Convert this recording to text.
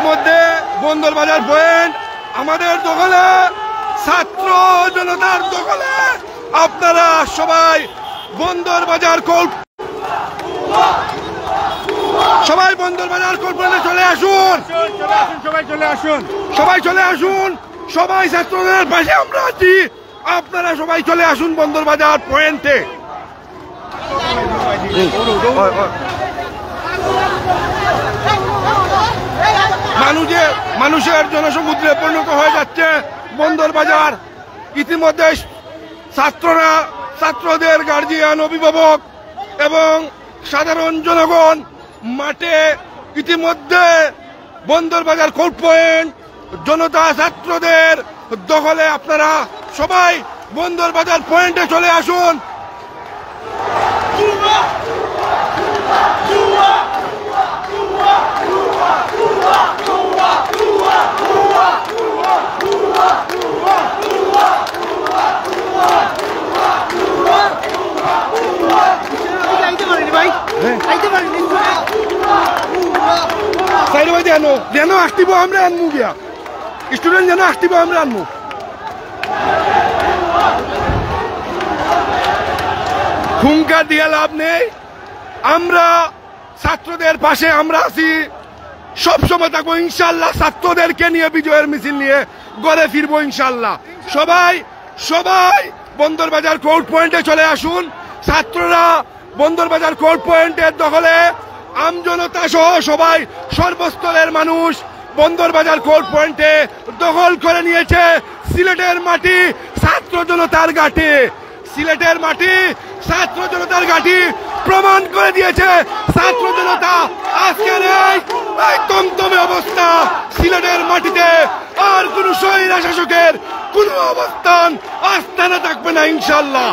ইতিমধ্যে বন্দরবাজার পয়েন্ট আমাদের দখলে, ছাত্র জনতার দখলে। আপনারা সবাই বন্দরবাজার কোর্ট, সবাই বন্দরবাজার কোর্ট পয়েন্টে চলে আসুন, সবাই চলে আসুন, সবাই চলে আসুন, সবাই ছাত্রদের পাশে আমরা আছি। আপনারা সবাই চলে আসুন বন্দরবাজার পয়েন্টে। মানুষের জনসমুদ্রে পরিণত হয়ে যাচ্ছে বন্দরবাজার। ইতিমধ্যে ছাত্ররা, ছাত্রদের গার্জিয়ান, অভিভাবক এবং সাধারণ জনগণ মাঠে ইতিমধ্যে বন্দরবাজার কোর্ট পয়েন্ট জনতা ছাত্রদের দখলে। আপনারা সবাই বন্দরবাজার পয়েন্টে চলে আসুন। যেন আসতিব আমরা আনমু গিয়া, স্টুডেন্ট যেন আসতিব আমরা আনমু। হুঙ্কার দিয়ে লাভ নেই, আমরা ছাত্রদের পাশে আমরা আছি, সবসময় থাকবো ইনশাল্লাহ। ছাত্রদেরকে নিয়ে বিজয়ের মিছিল নিয়ে ঘরে ফিরবো ইনশাল্লাহ। সবাই সবাই বন্দরবাজার কোর্ট পয়েন্টে চলে আসুন। ছাত্ররা বন্দরবাজার কোর্ট পয়েন্টের দখলে, আমজনতা সহ সবাই, সর্বস্তরের মানুষ বন্দরবাজার কোর্ট পয়েন্টে দখল করে নিয়েছে। সিলেটের মাটি ছাত্র জনতার ঘাঁটি, সিলেটের মাটি ছাত্র জনতার ঘাঁটি প্রমাণ করে দিয়েছে। ছাত্র জনতা আজকের এই তমতমে অবস্থা, সিলেটের মাটিতে আর কোন স্বৈরা শাসকের কোন অবস্থান আস্থানা থাকবে না ইনশাল্লাহ।